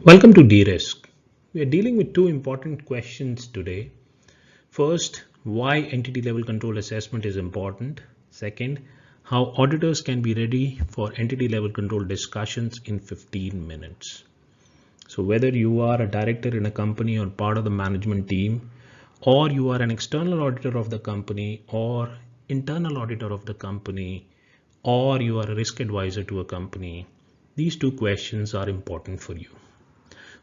Welcome to D-Risk. We are dealing with two important questions today. First, why entity level control assessment is important. Second, how auditors can be ready for entity level control discussions in 15 minutes. So whether you are a director in a company or part of the management team, or you are an external auditor of the company or internal auditor of the company, or you are a risk advisor to a company, these two questions are important for you.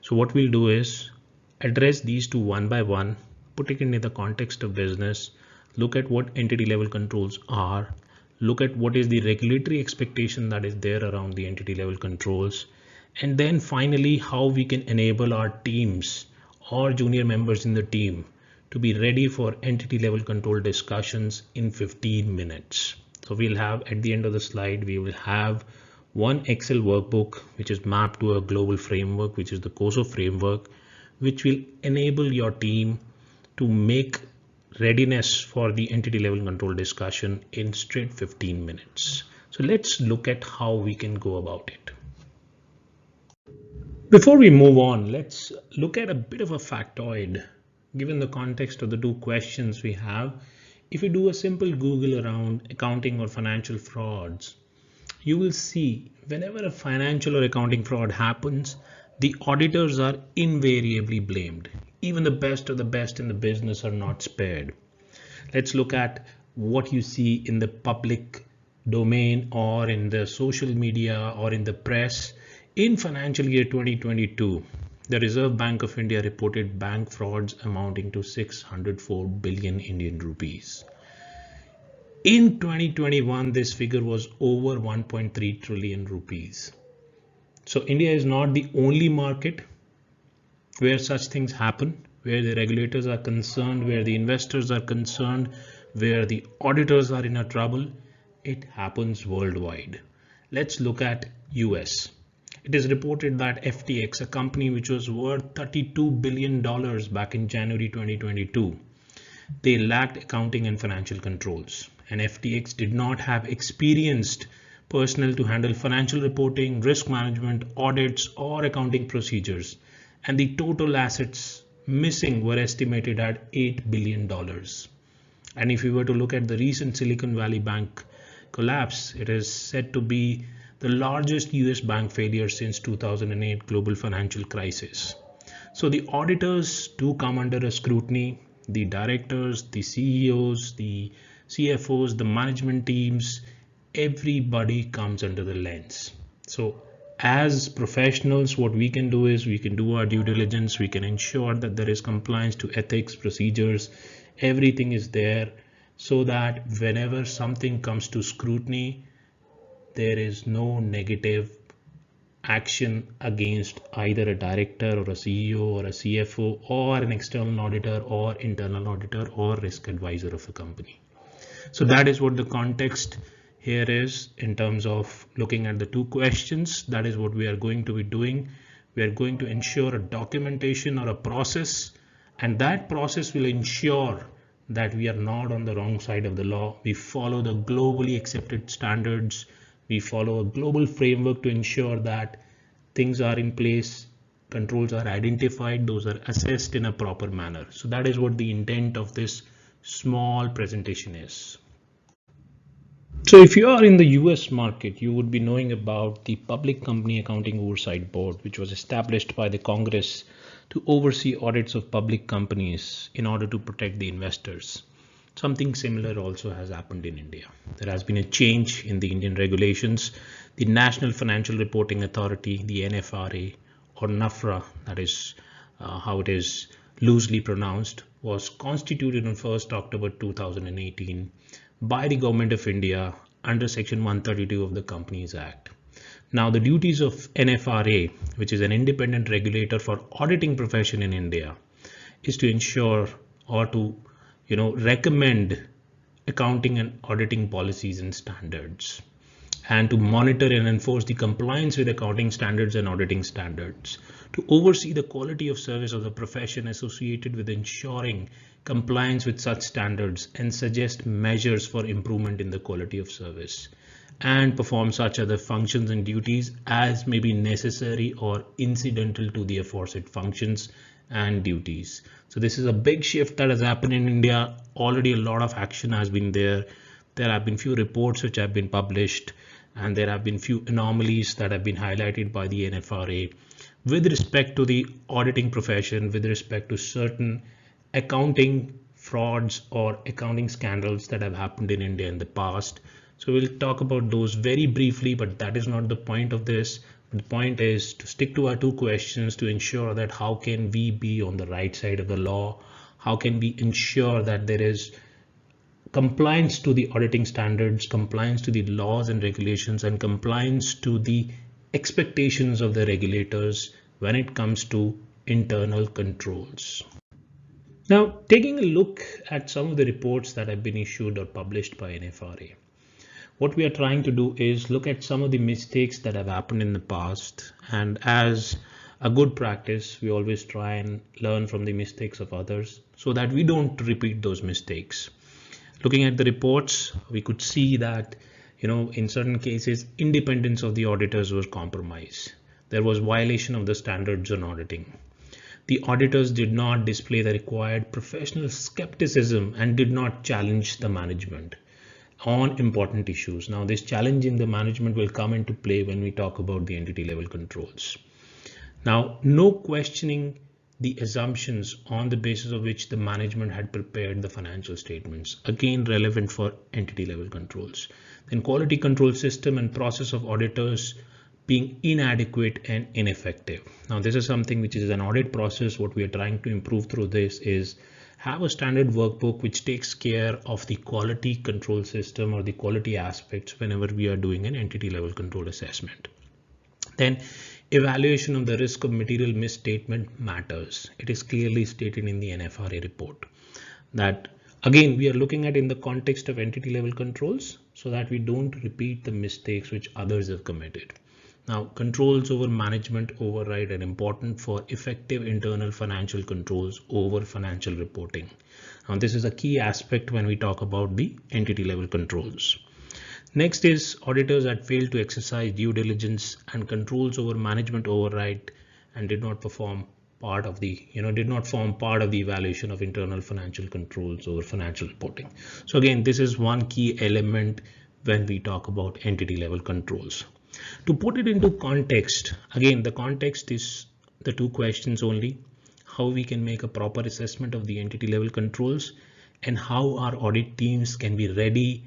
So what we'll do is address these two one by one, put it in the context of business, look at what entity level controls are, look at what is the regulatory expectation that is there around the entity level controls, and then finally how we can enable our teams or junior members in the team to be ready for entity level control discussions in 15 minutes. So we'll have at the end of the slide, we will have one Excel workbook which is mapped to a global framework, which is the COSO framework, which will enable your team to make readiness for the entity level control discussion in straight 15 minutes. So let's look at how we can go about it. Before we move on, let's look at a bit of a factoid. Given the context of the two questions we have, if you do a simple Google around accounting or financial frauds, you will see whenever a financial or accounting fraud happens, the auditors are invariably blamed. Even the best of the best in the business are not spared. Let's look at what you see in the public domain or in the social media or in the press. In financial year 2022, the Reserve Bank of India reported bank frauds amounting to 604 billion Indian rupees. In 2021, this figure was over 1.3 trillion rupees. So India is not the only market where such things happen, where the regulators are concerned, where the investors are concerned, where the auditors are in a trouble. It happens worldwide. Let's look at US. It is reported that FTX, a company which was worth $32 billion back in January 2022, they lacked accounting and financial controls, and FTX did not have experienced personnel to handle financial reporting, risk management, audits, or accounting procedures, and the total assets missing were estimated at $8 billion. And if you were to look at the recent Silicon Valley Bank collapse, it is said to be the largest US bank failure since 2008 global financial crisis. So the auditors do come under a scrutiny. The directors, the CEOs, the CFOs, the management teams, everybody comes under the lens. So as professionals, what we can do is we can do our due diligence. We can ensure that there is compliance to ethics, procedures, everything is there, so that whenever something comes to scrutiny, there is no negative action against either a director or a CEO or a CFO or an external auditor or internal auditor or risk advisor of a company. So that is what the context here is in terms of looking at the two questions. That is what we are going to be doing. We are going to ensure a documentation or a process, and that process will ensure that we are not on the wrong side of the law. We follow the globally accepted standards. We follow a global framework to ensure that things are in place, controls are identified, those are assessed in a proper manner. So that is what the intent of this small presentation is. So if you are in the US market, you would be knowing about the Public Company Accounting Oversight Board, which was established by the Congress to oversee audits of public companies in order to protect the investors. Something similar also has happened in India. There has been a change in the Indian regulations. The National Financial Reporting Authority, the NFRA or NAFRA, that is how it is loosely pronounced, was constituted on 1st October 2018 by the Government of India under Section 132 of the Companies Act. Now the duties of NFRA, which is an independent regulator for auditing profession in India, is to ensure or to recommend accounting and auditing policies and standards, and to monitor and enforce the compliance with accounting standards and auditing standards, to oversee the quality of service of the profession associated with ensuring compliance with such standards and suggest measures for improvement in the quality of service, and perform such other functions and duties as may be necessary or incidental to the aforesaid functions and duties. So this is a big shift that has happened in India. Already a lot of action has been there. There have been few reports which have been published, and there have been few anomalies that have been highlighted by the NFRA with respect to the auditing profession, with respect to certain accounting frauds or accounting scandals that have happened in India in the past. So we'll talk about those very briefly, but that is not the point of this. The point is to stick to our two questions to ensure that how can we be on the right side of the law? How can we ensure that there is compliance to the auditing standards, compliance to the laws and regulations, and compliance to the expectations of the regulators when it comes to internal controls. Now, taking a look at some of the reports that have been issued or published by NFRA, what we are trying to do is look at some of the mistakes that have happened in the past, and as a good practice, we always try and learn from the mistakes of others so that we don't repeat those mistakes. Looking at the reports, we could see that, in certain cases, independence of the auditors was compromised. There was violation of the standards on auditing. The auditors did not display the required professional skepticism and did not challenge the management on important issues. Now, this challenging the management will come into play when we talk about the entity level controls. Now, no questioning the assumptions on the basis of which the management had prepared the financial statements, again relevant for entity level controls. Then quality control system and process of auditors being inadequate and ineffective. Now, this is something which is an audit process. What we are trying to improve through this is have a standard workbook which takes care of the quality control system or the quality aspects whenever we are doing an entity level control assessment. Then evaluation of the risk of material misstatement matters. It is clearly stated in the NFRA report that, again, we are looking at in the context of entity level controls so that we don't repeat the mistakes which others have committed. Now, controls over management override are important for effective internal financial controls over financial reporting. Now, this is a key aspect when we talk about the entity level controls. Next is auditors had failed to exercise due diligence and controls over management override and did not perform part of the, did not form part of the evaluation of internal financial controls over financial reporting. So again, this is one key element when we talk about entity level controls. To put it into context, again, the context is the two questions only: how we can make a proper assessment of the entity level controls and how our audit teams can be ready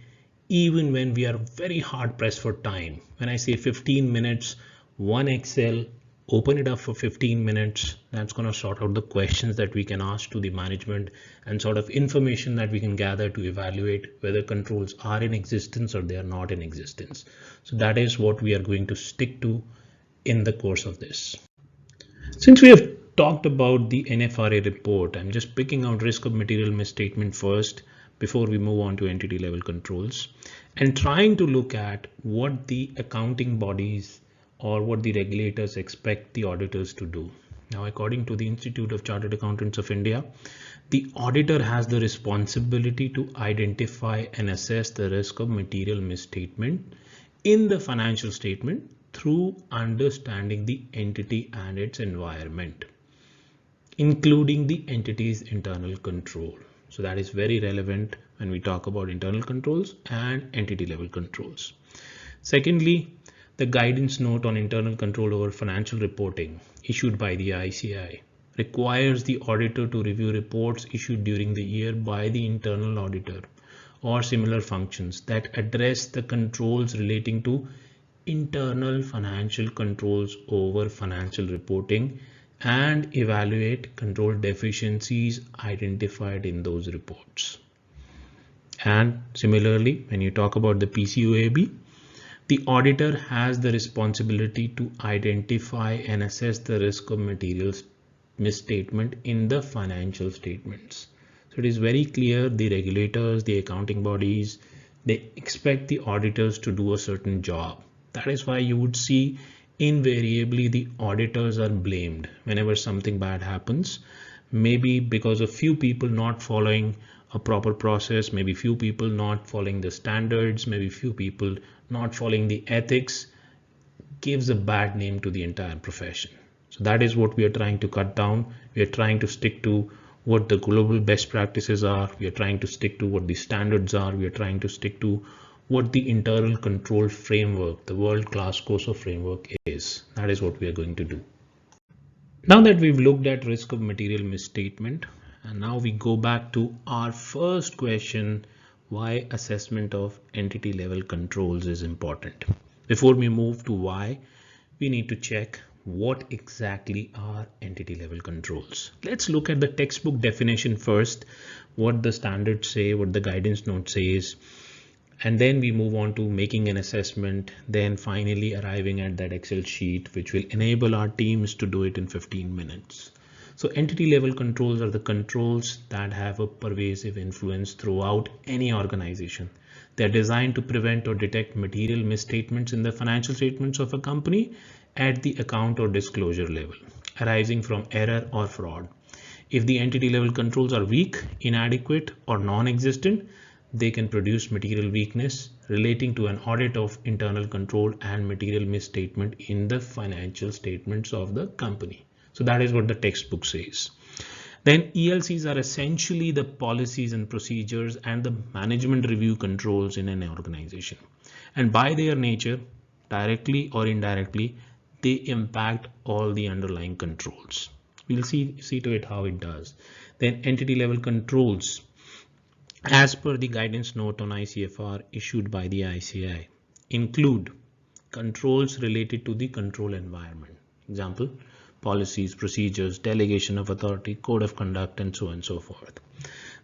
even when we are very hard pressed for time. When I say 15 minutes, one Excel, open it up for 15 minutes. That's going to sort out the questions that we can ask to the management and sort of information that we can gather to evaluate whether controls are in existence or they are not in existence. So that is what we are going to stick to in the course of this. Since we have talked about the NFRA report, I'm just picking out risk of material misstatement first before we move on to entity level controls and trying to look at what the accounting bodies or what the regulators expect the auditors to do. Now, according to the Institute of Chartered Accountants of India, the auditor has the responsibility to identify and assess the risk of material misstatement in the financial statement through understanding the entity and its environment, including the entity's internal control. So that is very relevant when we talk about internal controls and entity level controls. Secondly, the guidance note on internal control over financial reporting issued by the ICI requires the auditor to review reports issued during the year by the internal auditor or similar functions that address the controls relating to internal financial controls over financial reporting and evaluate control deficiencies identified in those reports. And similarly, when you talk about the PCOAB, the auditor has the responsibility to identify and assess the risk of material misstatement in the financial statements. So it is very clear the regulators, the accounting bodies, they expect the auditors to do a certain job. That is why you would see invariably the auditors are blamed whenever something bad happens, maybe because of few people not following a proper process, maybe few people not following the standards, maybe few people not following the ethics, gives a bad name to the entire profession. So that is what we are trying to cut down. We are trying to stick to what the global best practices are. We are trying to stick to what the standards are. We are trying to stick to what the internal control framework, the world-class COSO framework is. That is what we are going to do. Now that we've looked at risk of material misstatement, and now we go back to our first question, why assessment of entity level controls is important. Before we move to why, we need to check what exactly are entity level controls. Let's look at the textbook definition first, what the standards say, what the guidance note says, and then we move on to making an assessment, then finally arriving at that Excel sheet, which will enable our teams to do it in 15 minutes. So entity level controls are the controls that have a pervasive influence throughout any organization. They're designed to prevent or detect material misstatements in the financial statements of a company at the account or disclosure level, arising from error or fraud. If the entity level controls are weak, inadequate, or non-existent, they can produce material weakness relating to an audit of internal control and material misstatement in the financial statements of the company. So that is what the textbook says. Then ELCs are essentially the policies and procedures and the management review controls in an organization. And by their nature, directly or indirectly, they impact all the underlying controls. We'll see to it how it does. Then entity level controls, as per the guidance note on ICFR issued by the ICI, include controls related to the control environment. Example, policies, procedures, delegation of authority, code of conduct, and so on and so forth.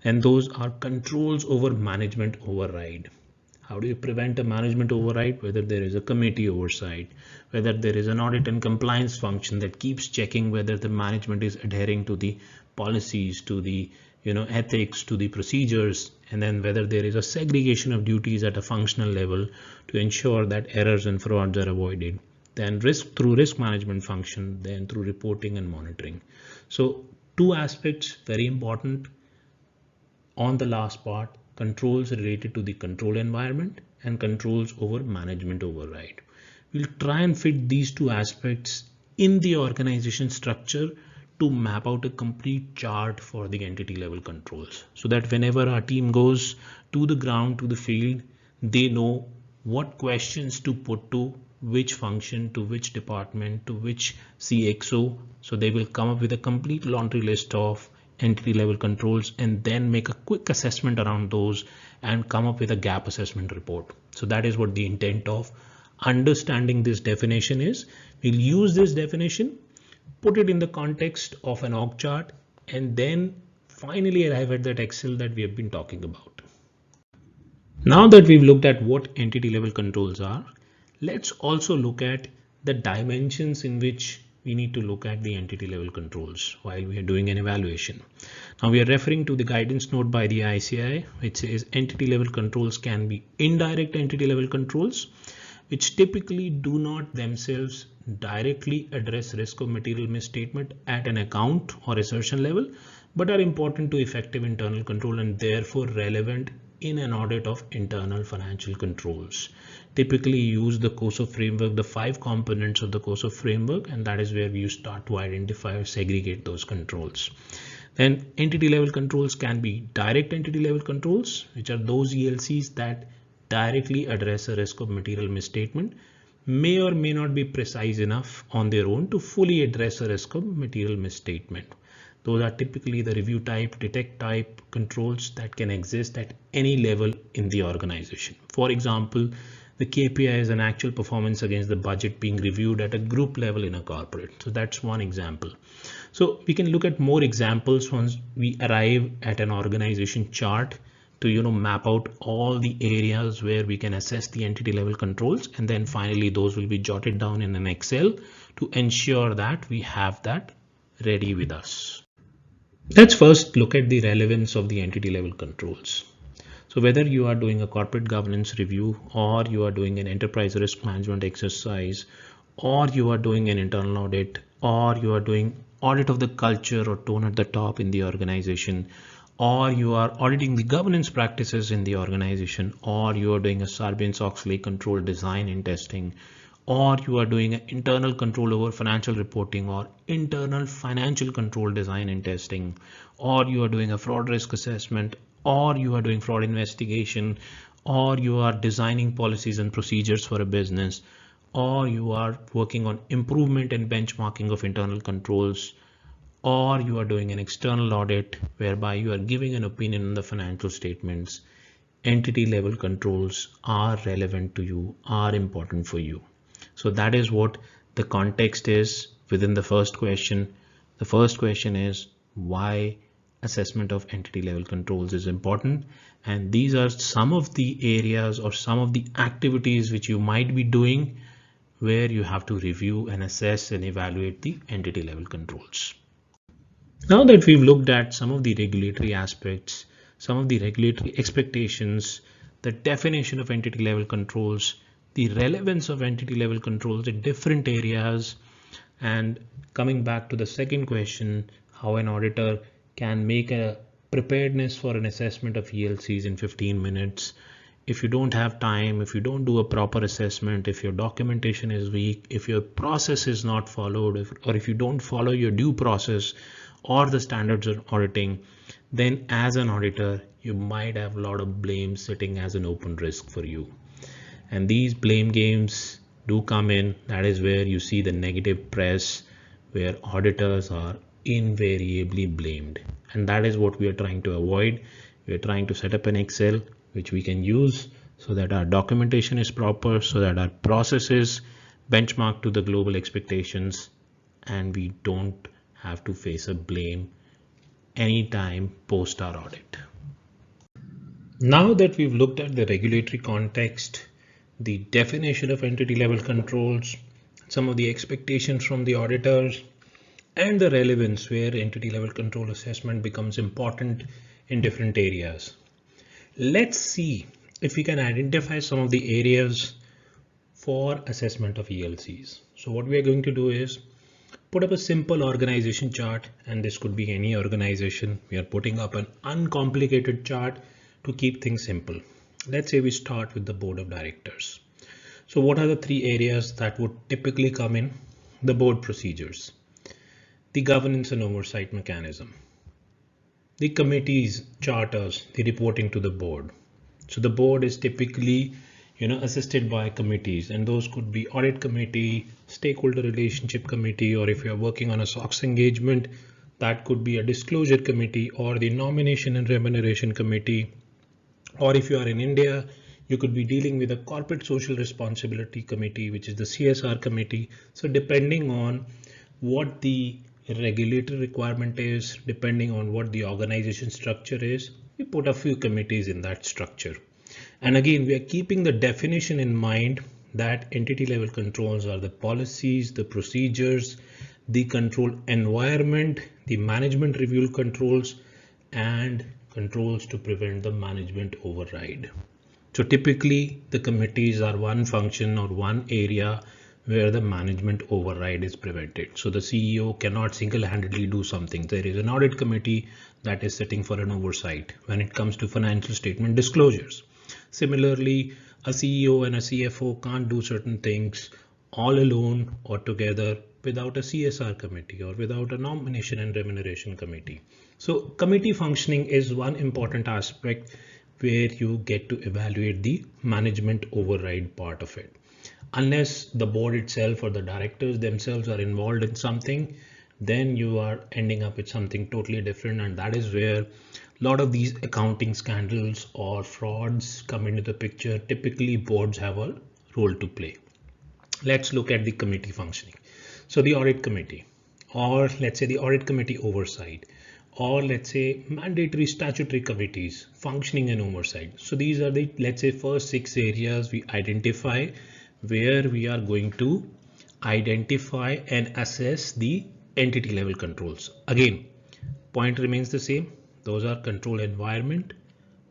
And those are controls over management override. How do you prevent a management override? Whether there is a committee oversight, whether there is an audit and compliance function that keeps checking whether the management is adhering to the policies, to the ethics, to the procedures, and then whether there is a segregation of duties at a functional level to ensure that errors and frauds are avoided. Then through risk management function, then through reporting and monitoring. So two aspects very important on the last part, controls related to the control environment and controls over management override. We'll try and fit these two aspects in the organization structure to map out a complete chart for the entity level controls, so that whenever our team goes to the ground, to the field, they know what questions to put to which function, to which department, to which CXO. So they will come up with a complete laundry list of entity level controls and then make a quick assessment around those and come up with a gap assessment report. So that is what the intent of understanding this definition is. We'll use this definition, put it in the context of an org chart, and then finally arrive at that Excel that we have been talking about. Now that we've looked at what entity level controls are, let's also look at the dimensions in which we need to look at the entity level controls while we are doing an evaluation. Now we are referring to the guidance note by the ICI, which says entity level controls can be indirect entity level controls, which typically do not themselves directly address risk of material misstatement at an account or assertion level, but are important to effective internal control and therefore relevant in an audit of internal financial controls. Typically use the COSO framework, the 5 components of the COSO framework, and that is where you start to identify or segregate those controls. Then entity level controls can be direct entity level controls, which are those ELCs that directly address a risk of material misstatement, may or may not be precise enough on their own to fully address a risk of material misstatement. Those are typically the review type, detect type controls that can exist at any level in the organization. For example, the KPI is an actual performance against the budget being reviewed at a group level in a corporate. So that's one example. So we can look at more examples once we arrive at an organization chart to map out all the areas where we can assess the entity level controls, and then finally those will be jotted down in an Excel to ensure that we have that ready with us. Let's first look at the relevance of the entity level controls. So whether you are doing a corporate governance review, or you are doing an enterprise risk management exercise, or you are doing an internal audit, or you are doing audit of the culture or tone at the top in the organization, or you are auditing the governance practices in the organization, or you are doing a Sarbanes-Oxley control design and testing, or you are doing an internal control over financial reporting or internal financial control design and testing, or you are doing a fraud risk assessment, or you are doing fraud investigation, or you are designing policies and procedures for a business, or you are working on improvement and benchmarking of internal controls, or you are doing an external audit whereby you are giving an opinion on the financial statements, entity level controls are relevant to you, are important for you. So that is what the context is within the first question. The first question is why assessment of entity level controls is important. And these are some of the areas or some of the activities which you might be doing where you have to review and assess and evaluate the entity level controls. Now that we've looked at some of the regulatory aspects, some of the regulatory expectations, the definition of entity level controls, the relevance of entity level controls in different areas, and coming back to the second question, how an auditor can make a preparedness for an assessment of ELCs in 15 minutes. If you don't have time, if you don't do a proper assessment, if your documentation is weak, if your process is not followed, or if you don't follow your due process or the standards of auditing, then as an auditor, you might have a lot of blame sitting as an open risk for you. And these blame games do come in. That is where you see the negative press, where auditors are invariably blamed. And that is what we are trying to avoid. We are trying to set up an Excel which we can use so that our documentation is proper, so that our process is benchmarked to the global expectations, and we don't have to face a blame anytime post our audit. Now that we've looked at the regulatory context, the definition of entity level controls, some of the expectations from the auditors, and the relevance where entity level control assessment becomes important in different areas, let's see if we can identify some of the areas for assessment of ELCs. So what we are going to do is put up a simple organization chart, and this could be any organization. We are putting up an uncomplicated chart to keep things simple. Let's say we start with the board of directors. So what are the three areas that would typically come in? The board procedures, the governance and oversight mechanism, the committees, charters, the reporting to the board. So the board is typically assisted by committees, and those could be audit committee, stakeholder relationship committee, or if you're working on a SOX engagement, that could be a disclosure committee or the nomination and remuneration committee. Or if you are in India, you could be dealing with a corporate social responsibility committee, which is the CSR committee. So depending on what the regulatory requirement is, depending on what the organization structure is, we put a few committees in that structure. And again, we are keeping the definition in mind that entity level controls are the policies, the procedures, the control environment, the management review controls, and controls to prevent the management override. So typically the committees are one function or one area where the management override is prevented. So the CEO cannot single-handedly do something. There is an audit committee that is sitting for an oversight when it comes to financial statement disclosures. Similarly, a CEO and a CFO can't do certain things all alone or together without a CSR committee or without a nomination and remuneration committee. So committee functioning is one important aspect where you get to evaluate the management override part of it. Unless the board itself or the directors themselves are involved in something, then you are ending up with something totally different. And that is where a lot of these accounting scandals or frauds come into the picture. Typically boards have a role to play. Let's look at the committee functioning. So the audit committee, or let's say the audit committee oversight, or let's say mandatory statutory committees functioning and oversight. So these are the, let's say, first 6 areas we identify where we are going to identify and assess the entity level controls. Again, point remains the same. Those are control environment,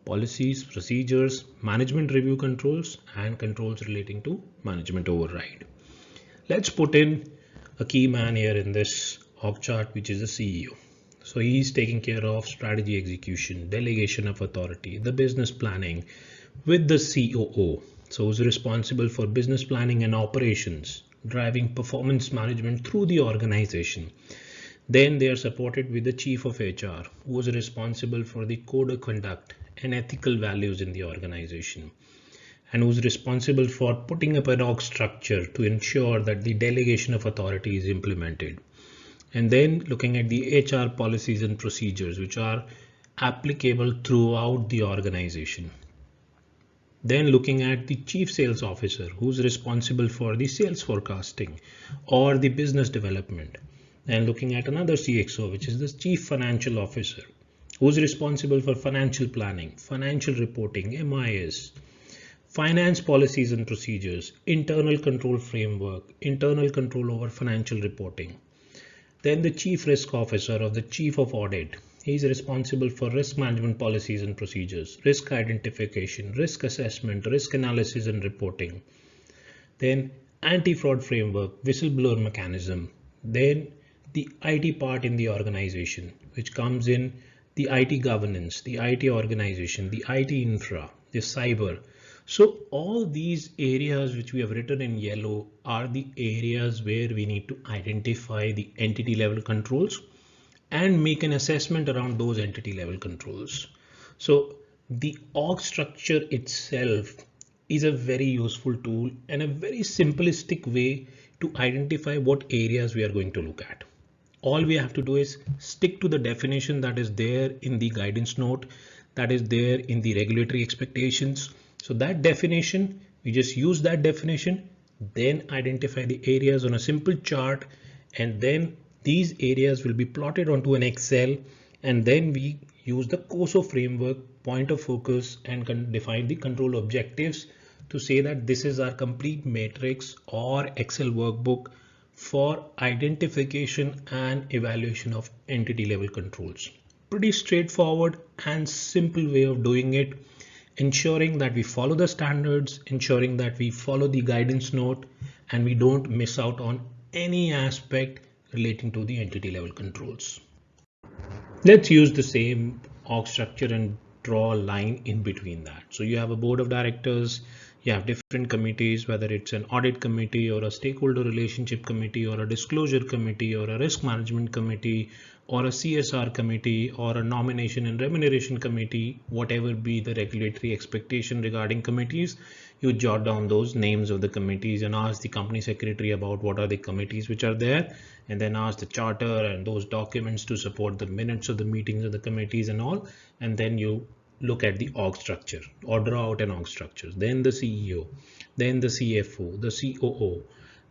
policies, procedures, management review controls, and controls relating to management override. Let's put in a key man here in this org chart, which is the CEO. So he's taking care of strategy execution, delegation of authority, the business planning with the COO. So who's responsible for business planning and operations, driving performance management through the organization. Then they are supported with the chief of HR, who is responsible for the code of conduct and ethical values in the organization, and who's responsible for putting up an org structure to ensure that the delegation of authority is implemented. And then looking at the HR policies and procedures, which are applicable throughout the organization. Then looking at the chief sales officer, who's responsible for the sales forecasting or the business development. And looking at another CXO, which is the chief financial officer, who's responsible for financial planning, financial reporting, MIS, finance policies and procedures, internal control framework, internal control over financial reporting. Then the chief risk officer or the chief of audit. He is responsible for risk management policies and procedures, risk identification, risk assessment, risk analysis and reporting. Then anti-fraud framework, whistleblower mechanism. Then the IT part in the organization, which comes in the IT governance, the IT organization, the IT infra, the cyber. So all these areas which we have written in yellow are the areas where we need to identify the entity level controls and make an assessment around those entity level controls. So the org structure itself is a very useful tool and a very simplistic way to identify what areas we are going to look at. All we have to do is stick to the definition that is there in the guidance note, that is there in the regulatory expectations. So that definition, we just use that definition, then identify the areas on a simple chart, and then these areas will be plotted onto an Excel, and then we use the COSO framework, point of focus, and define the control objectives to say that this is our complete matrix or Excel workbook for identification and evaluation of entity level controls. Pretty straightforward and simple way of doing it, ensuring that we follow the standards, ensuring that we follow the guidance note, and we don't miss out on any aspect relating to the entity level controls. Let's use the same org structure and draw a line in between that. So you have a board of directors, you have different committees, whether it's an audit committee or a stakeholder relationship committee or a disclosure committee or a risk management committee or a CSR committee or a nomination and remuneration committee, whatever be the regulatory expectation regarding committees, you jot down those names of the committees and ask the company secretary about what are the committees which are there, and then ask the charter and those documents to support the minutes of the meetings of the committees and all, and then you look at the org structure or draw out an org structure, then the CEO, then the CFO, the COO,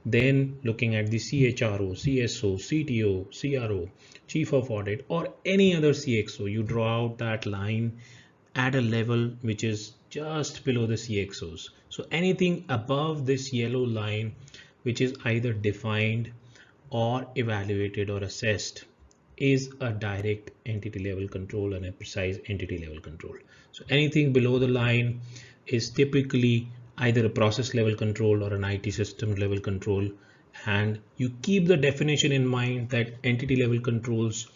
then looking at the CHRO, CSO, CTO, CRO, chief of audit, or any other CXO, you draw out that line at a level which is just below the CXOs. So anything above this yellow line, which is either defined or evaluated or assessed, is a direct entity level control and a precise entity level control. So anything below the line is typically either a process level control or an IT system level control. And you keep the definition in mind that entity level controls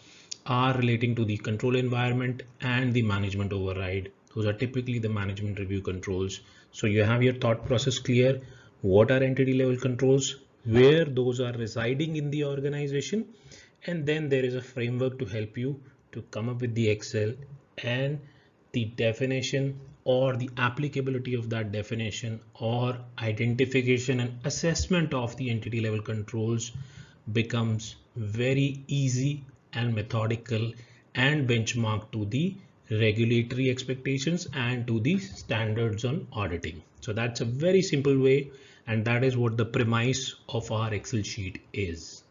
are relating to the control environment and the management override. Those are typically the management review controls. So you have your thought process clear. What are entity level controls, where those are residing in the organization, and then there is a framework to help you to come up with the Excel, and the definition or the applicability of that definition or identification and assessment of the entity level controls becomes very easy and methodical and benchmarked to the regulatory expectations and to the standards on auditing. So that's a very simple way, and that is what the premise of our Excel sheet is.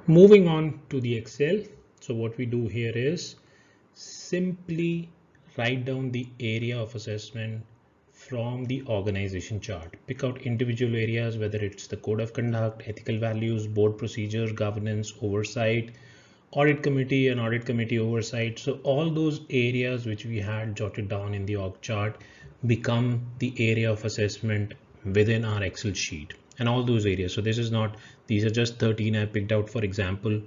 Moving on to the Excel. So what we do here is simply write down the area of assessment from the organization chart. Pick out individual areas, whether it's the code of conduct, ethical values, board procedures, governance, oversight, audit committee and audit committee oversight. So all those areas which we had jotted down in the org chart become the area of assessment within our Excel sheet. and all those areas. So this is not, these are just 13 I picked out for example,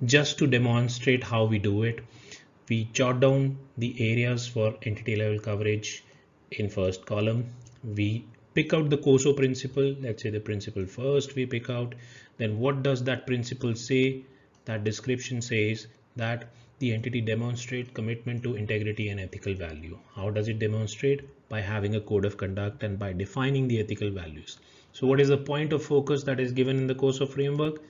just to demonstrate how we do it. We jot down the areas for entity level coverage in first column. We pick out the COSO principle. Let's say the principle first we pick out. Then what does that principle say? That description says that the entity demonstrate commitment to integrity and ethical value. How does it demonstrate? By having a code of conduct and by defining the ethical values. So what is the point of focus that is given in the COSO framework?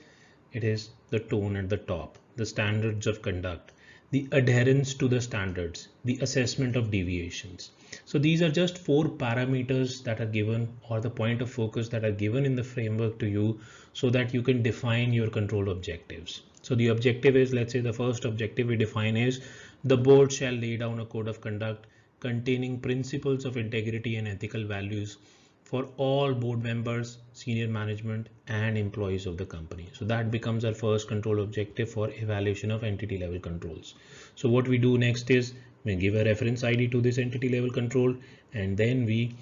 It is the tone at the top, the standards of conduct, the adherence to the standards, the assessment of deviations. So these are just 4 parameters that are given, or the point of focus that are given in the framework to you, so that you can define your control objectives. So the objective is, let's say the first objective we define is the board shall lay down a code of conduct containing principles of integrity and ethical values for all board members, senior management, and employees of the company. So that becomes our first control objective for evaluation of entity level controls. So what we do next is we give a reference ID to this entity level control, and then we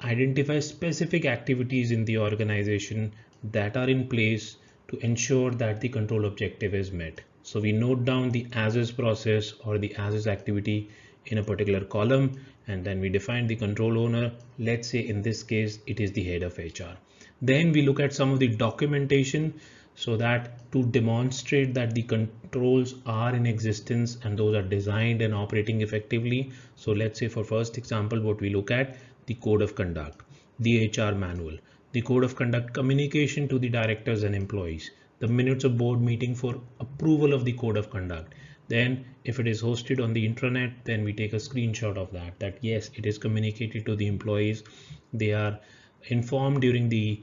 identify specific activities in the organization that are in place to ensure that the control objective is met. So we note down the as-is process or the as-is activity in a particular column, and then we define the control owner. Let's say in this case it is the head of HR. Then we look at some of the documentation, so that to demonstrate that the controls are in existence and those are designed and operating effectively. So let's say for first example, what we look at, the code of conduct, the HR manual, the code of conduct communication to the directors and employees, the minutes of board meeting for approval of the code of conduct. Then if it is hosted on the intranet, then we take a screenshot of that yes, it is communicated to the employees. They are informed during the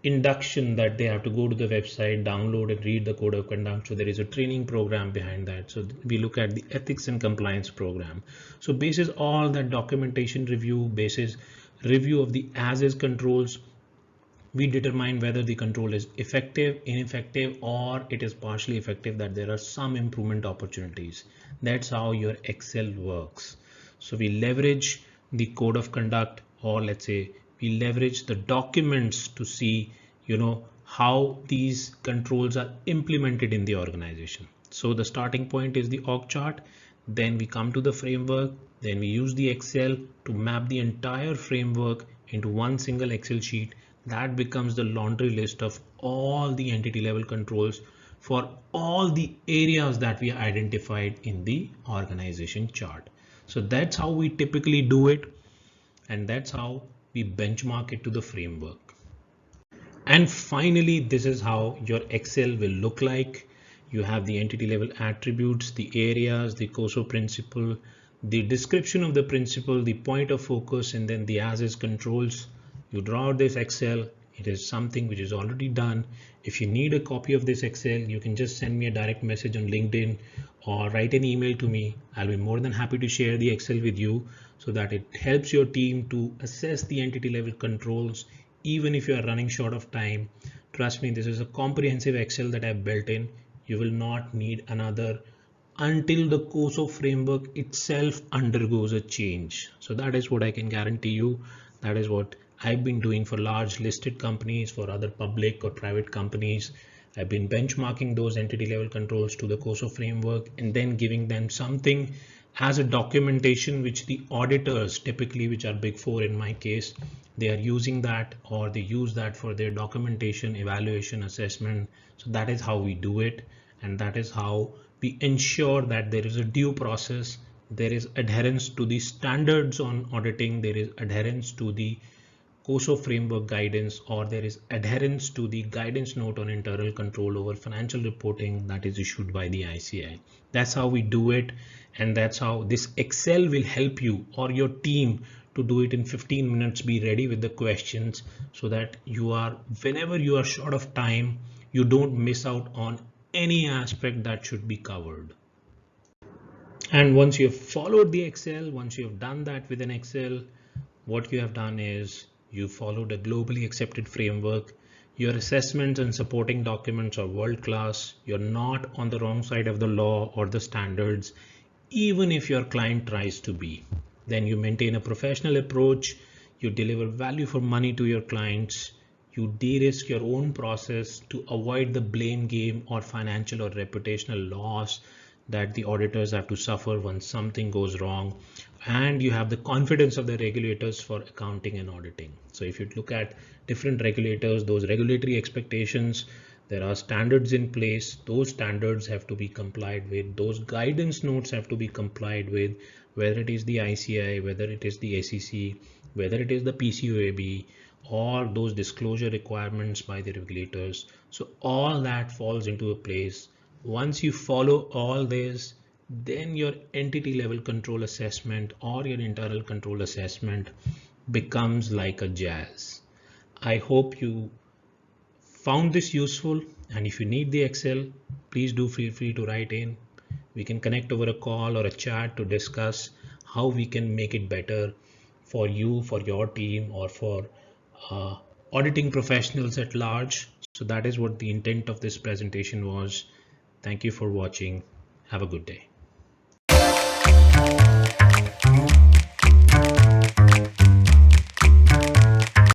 induction that they have to go to the website, download and read the code of conduct. So there is a training program behind that. So we look at the ethics and compliance program. So basis all that documentation review, basis review of the as-is controls, we determine whether the control is effective, ineffective, or it is partially effective, that there are some improvement opportunities. That's how your Excel works. So we leverage the code of conduct, or let's say we leverage the documents to see, how these controls are implemented in the organization. So the starting point is the org chart. Then we come to the framework. Then we use the Excel to map the entire framework into one single Excel sheet. That becomes the laundry list of all the entity level controls for all the areas that we identified in the organization chart. So that's how we typically do it, and that's how we benchmark it to the framework. And finally, this is how your Excel will look like. You have the entity level attributes, the areas, the COSO principle, the description of the principle, the point of focus, and then the as-is controls. You draw out this Excel. It is something which is already done. If you need a copy of this Excel, you can just send me a direct message on LinkedIn or write an email to me. I'll be more than happy to share the Excel with you, so that it helps your team to assess the entity level controls, even if you are running short of time. Trust me, this is a comprehensive Excel that I've built in. You will not need another until the COSO framework itself undergoes a change. So that is what I can guarantee you. That is what I've been doing for large listed companies, for other public or private companies. I've been benchmarking those entity level controls to the COSO framework and then giving them something as a documentation, which the auditors typically, which are big four in my case, they are using that, or they use that for their documentation, evaluation, assessment. So that is how we do it. And that is how we ensure that there is a due process. There is adherence to the standards on auditing. There is adherence to the COSO framework guidance, or there is adherence to the guidance note on internal control over financial reporting that is issued by the ICI. That's how we do it. And that's how this Excel will help you or your team to do it in 15 minutes. Be ready with the questions, so that you are, whenever you are short of time, you don't miss out on any aspect that should be covered. And once you have followed the Excel, once you have done that with an Excel, what you have done is you followed a globally accepted framework. Your assessments and supporting documents are world class. You're not on the wrong side of the law or the standards, even if your client tries to be. Then you maintain a professional approach. You deliver value for money to your clients. You de-risk your own process to avoid the blame game or financial or reputational loss that the auditors have to suffer when something goes wrong. And you have the confidence of the regulators for accounting and auditing. So if you look at different regulators, those regulatory expectations, there are standards in place. Those standards have to be complied with. Those guidance notes have to be complied with, whether it is the ICI, whether it is the SEC, whether it is the PCOAB, all those disclosure requirements by the regulators. So all that falls into a place. Once you follow all this, then your entity level control assessment or your internal control assessment becomes like a jazz. I hope you found this useful, and if you need the Excel, please do feel free to write in. We can connect over a call or a chat to discuss how we can make it better for you, for your team, or for uh, auditing professionals at large. So that is what the intent of this presentation was. Thank you for watching. Have a good day.